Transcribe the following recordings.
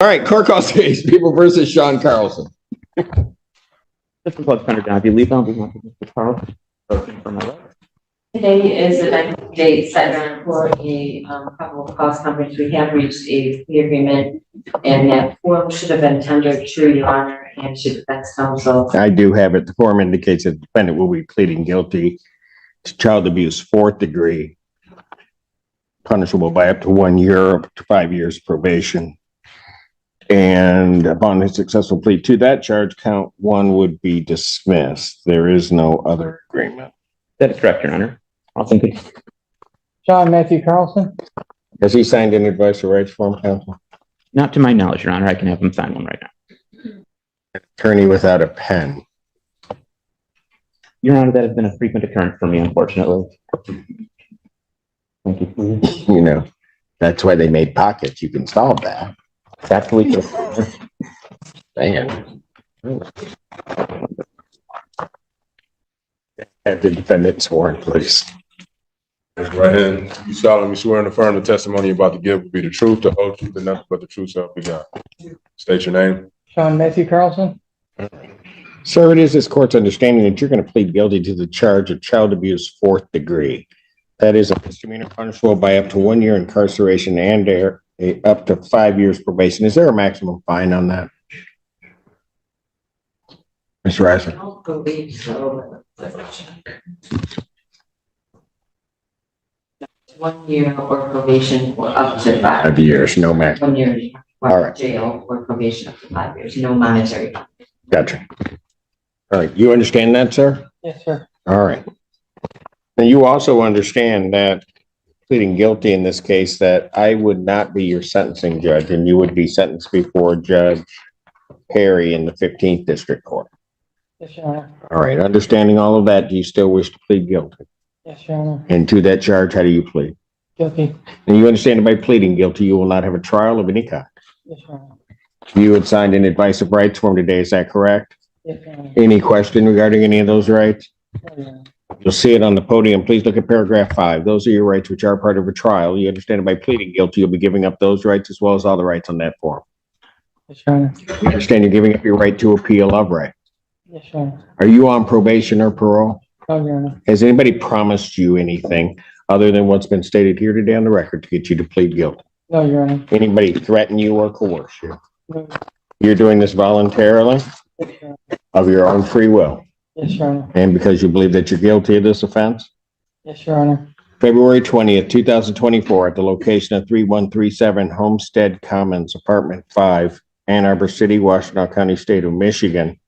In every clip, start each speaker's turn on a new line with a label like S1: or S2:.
S1: All right, court call case, People versus Sean Carlson.
S2: This is what's under John. If you leave, I'll be Mr. Carlson.
S3: Today is the date set for a couple of cost companies. We have reached a plea agreement, and that form should have been tendered to Your Honor and to defense counsel.
S1: I do have it. The form indicates that the defendant will be pleading guilty to child abuse, 4th degree, punishable by up to 1 year, up to 5 years probation. And upon a successful plea to that charge, count 1 would be dismissed. There is no other agreement.
S2: That is correct, Your Honor. I'll think it.
S4: John Matthew Carlson.
S1: Has he signed an advice of rights form, counsel?
S2: Not to my knowledge, Your Honor. I can have him sign one right now.
S1: Attorney without a pen.
S2: Your Honor, that has been a frequent occurrence for me, unfortunately. Thank you.
S1: You know, that's why they made pockets. You can solve that.
S2: It's absolutely true.
S1: Damn. Have the defendant sworn, please.
S5: Raise your right hand. You solemnly swear and affirm the testimony you're about to give will be the truth, the whole truth, and nothing but the truth, so help you God. State your name.
S4: John Matthew Carlson.
S1: Sir, it is this court's understanding that you're going to plead guilty to the charge of child abuse, 4th degree. That is a misdemeanor punishable by up to 1 year incarceration and up to 5 years probation. Is there a maximum fine on that? Mr. Reiser?
S3: I don't believe so. Let me check. 1 year or probation or up to
S1: 5 years, no maximum.
S3: 1 year
S1: All right.
S3: jail or probation up to 5 years, no monetary.
S1: Gotcha. All right, you understand that, sir?
S4: Yes, sir.
S1: All right. And you also understand that pleading guilty in this case, that I would not be your sentencing judge and you would be sentenced before Judge Perry in the 15th District Court.
S4: Yes, Your Honor.
S1: All right, understanding all of that, do you still wish to plead guilty?
S4: Yes, Your Honor.
S1: And to that charge, how do you plead?
S4: Guilty.
S1: And you understand that by pleading guilty, you will not have a trial of any kind.
S4: Yes, Your Honor.
S1: You had signed an advice of rights form today, is that correct?
S4: Yes, Your Honor.
S1: Any question regarding any of those rights?
S4: No, Your Honor.
S1: You'll see it on the podium. Please look at paragraph 5. Those are your rights which are part of a trial. You understand that by pleading guilty, you'll be giving up those rights as well as all the rights on that form.
S4: Yes, Your Honor.
S1: You understand you're giving up your right to appeal of right.
S4: Yes, Your Honor.
S1: Are you on probation or parole?
S4: No, Your Honor.
S1: Has anybody promised you anything other than what's been stated here today on the record to get you to plead guilty?
S4: No, Your Honor.
S1: Anybody threaten you or coerce you?
S4: No.
S1: You're doing this voluntarily
S4: Yes, Your Honor.
S1: of your own free will
S4: Yes, Your Honor.
S1: and because you believe that you're guilty of this offense?
S4: Yes, Your Honor.
S1: February 20th, 2024, at the location of 3137 Homestead Commons, Apartment 5, Ann Arbor City, Washtenaw County, State of Michigan.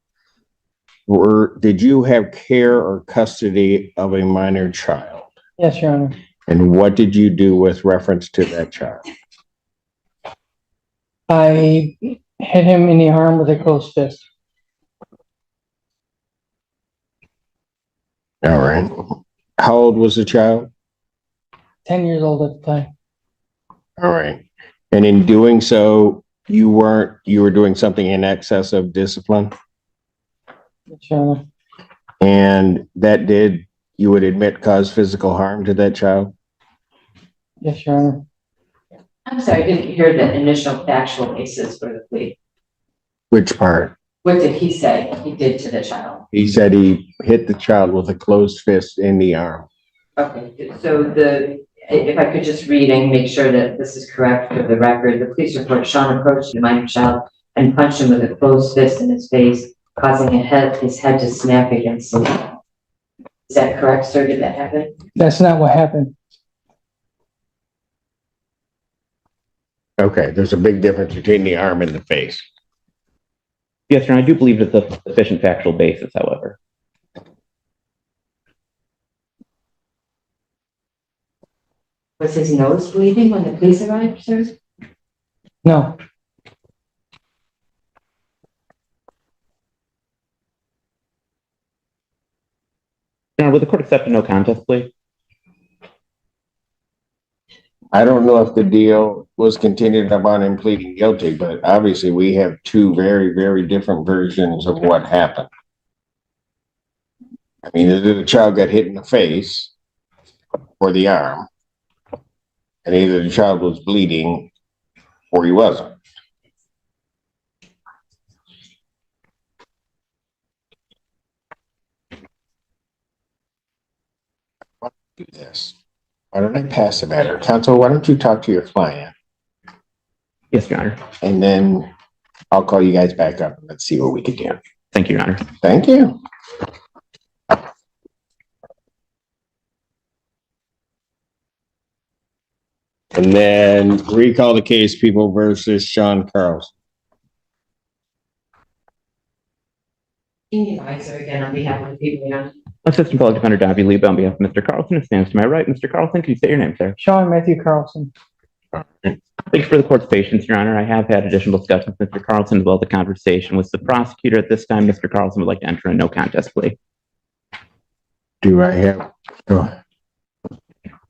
S1: Did you have care or custody of a minor child?
S4: Yes, Your Honor.
S1: And what did you do with reference to that child?
S4: I hit him in the arm with a closed fist.
S1: All right. How old was the child?
S4: 10 years old at the time.
S1: All right. And in doing so, you were doing something in excess of discipline?
S4: Yes, Your Honor.
S1: And that did, you would admit, cause physical harm to that child?
S4: Yes, Your Honor.
S3: I'm sorry, I didn't hear the initial factual basis for the plea.
S1: Which part?
S3: What did he say he did to the child?
S1: He said he hit the child with a closed fist in the arm.
S3: Okay, so if I could just read and make sure that this is correct for the record, the police report, Sean approached the minor child and punched him with a closed fist in his face, causing his head to snap against the wall. Is that correct, sir? Did that happen?
S4: That's not what happened.
S1: Okay, there's a big difference between the arm and the face.
S2: Yes, Your Honor. I do believe it's a sufficient factual basis, however.
S3: Was his nose bleeding when the police arrived, sir?
S4: No.
S2: Your Honor, would the court accept a no contest plea?
S1: I don't know if the deal was continued upon him pleading guilty, but obviously we have two very, very different versions of what happened. I mean, either the child got hit in the face or the arm, and either the child was bleeding or he wasn't. do this. Why don't I pass the matter? Counsel, why don't you talk to your client?
S2: Yes, Your Honor.
S1: And then I'll call you guys back up and let's see what we can do.
S2: Thank you, Your Honor.
S1: Thank you. And then recall the case, People versus Sean Carlson.
S3: Senior advisor again on behalf of the people, yeah.
S2: Assistant Public Defender Davey Lieb on behalf of Mr. Carlson, who stands to my right. Mr. Carlson, can you state your name, sir?
S4: Sean Matthew Carlson.
S2: Thank you for the court's patience, Your Honor. I have had additional discussions with Mr. Carlson as well as the conversation with the prosecutor. At this time, Mr. Carlson would like to enter a no contest plea.
S1: Do I have? Oh,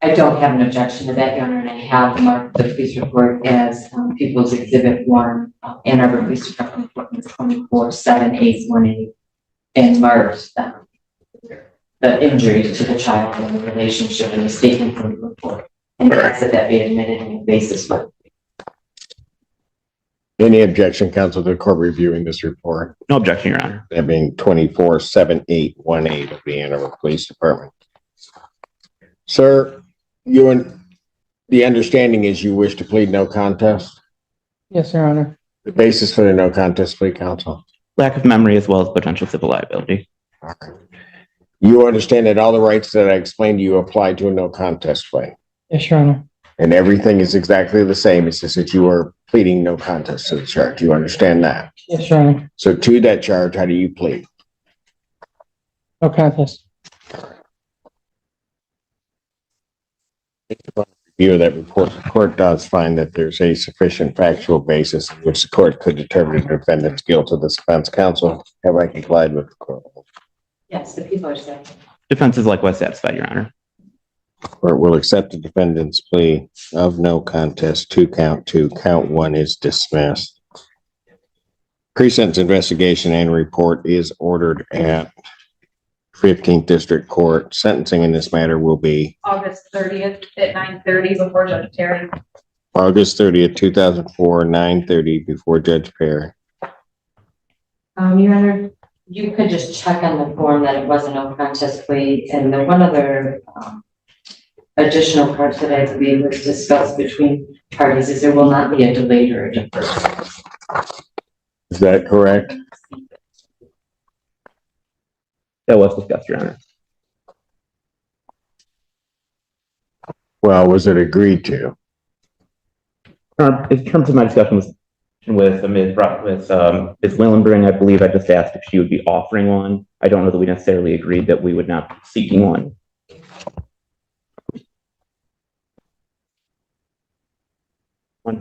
S3: I don't have an objection to that, Your Honor, and I have marked the police report as People's Exhibit 1, Ann Arbor Police Department report 24-7-818, and marked the injury to the child and the relationship and the statement from the report. And ask that be admitted on a basis for.
S1: any objection, counsel, to the court reviewing this report?
S2: No objection, Your Honor.
S1: That being 24-7-818 of the Ann Arbor Police Department. Sir, the understanding is you wish to plead no contest?
S4: Yes, Your Honor.
S1: The basis for the no contest plea, counsel?
S2: Lack of memory as well as potential civil liability.
S1: All right. You understand that all the rights that I explained to you apply to a no contest plea?
S4: Yes, Your Honor.
S1: And everything is exactly the same. It's just that you are pleading no contest to the charge. You understand that?
S4: Yes, Your Honor.
S1: So to that charge, how do you plead?
S4: No contest.
S1: Review of that report, the court does find that there's a sufficient factual basis in which the court could determine the defendant's guilt of this offense. Counsel, have I complied with the court?
S3: Yes, the people are saying.
S2: Defense is likewise satisfied, Your Honor.
S1: Court will accept the defendant's plea of no contest to count 2. Count 1 is dismissed. Pre-sentence investigation and report is ordered at 15th District Court. Sentencing in this matter will be
S6: August 30th at 9:30 before Judge Terry.
S1: August 30th, 2004, 9:30 before Judge Perry.
S3: Your Honor, you could just check on the form that it was a no contest plea, and the one other additional part that I believe was discussed between parties is there will not be a delayed or a deferred.
S1: Is that correct?
S2: That was discussed, Your Honor.
S1: Well, was it agreed to?
S2: In terms of my discussion with Ms. Willenbring, I believe I just asked if she would be offering one. I don't know that we necessarily agreed that we would not be seeking one.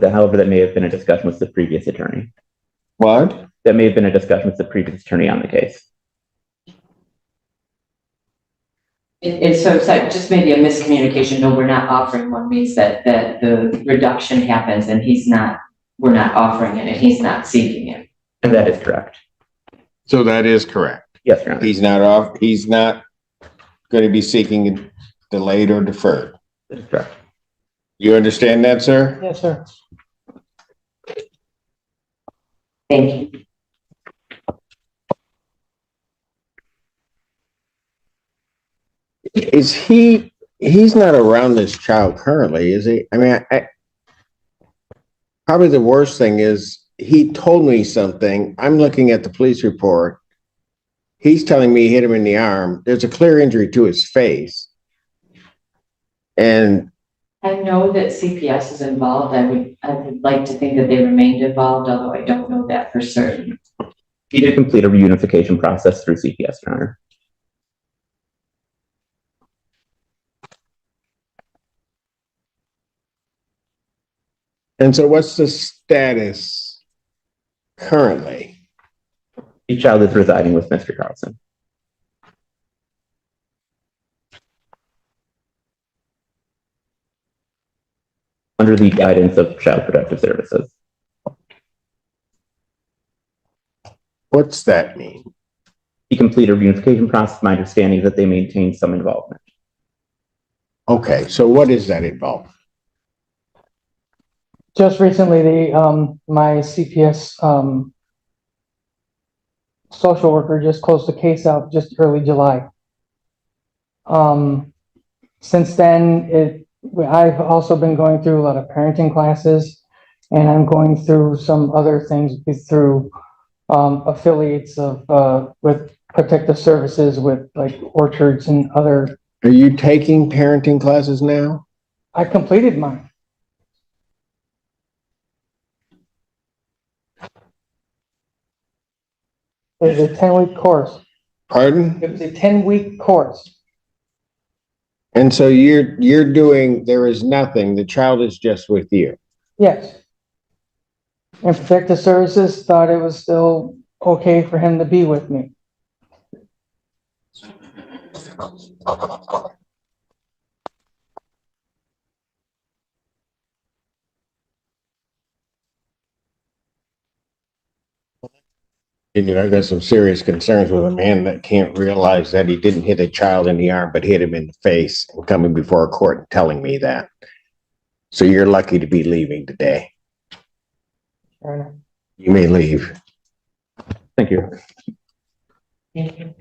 S2: However, that may have been a discussion with the previous attorney.
S1: What?
S2: That may have been a discussion with the previous attorney on the case.
S3: So it's like just maybe a miscommunication. No, we're not offering one means that the reduction happens and we're not offering it and he's not seeking it.
S2: And that is correct.
S1: So that is correct.
S2: Yes, Your Honor.
S1: He's not going to be seeking it delayed or deferred.
S2: That is correct.
S1: You understand that, sir?
S4: Yes, sir.
S3: Thank you.
S1: He's not around this child currently, is he? I mean, probably the worst thing is he told me something. I'm looking at the police report. He's telling me he hit him in the arm. There's a clear injury to his face. And
S3: I know that CPS is involved. I would like to think that they remained involved, although I don't know that for certain.
S2: He did complete a reunification process through CPS, Your Honor.
S1: And so what's the status currently?
S2: The child is residing with Mr. Carlson. Under the guidance of Child Protective Services.
S1: What's that mean?
S2: He completed a reunification process. My understanding is that they maintain some involvement.
S1: Okay, so what is that involvement?
S4: Just recently, my CPS social worker just closed the case out just early July. Since then, I've also been going through a lot of parenting classes, and I'm going through some other things through affiliates of with protective services with like orchards and other.
S1: Are you taking parenting classes now?
S4: I completed mine. It was a 10-week course.
S1: Pardon?
S4: It was a 10-week course.
S1: And so you're doing, there is nothing, the child is just with you.
S4: Yes. And protective services thought it was still okay for him to be with me.
S1: You know, I've got some serious concerns with a man that can't realize that he didn't hit a child in the arm, but hit him in the face and coming before a court and telling me that. So you're lucky to be leaving today.
S4: Fair enough.
S1: You may leave.
S2: Thank you.
S3: Thank you.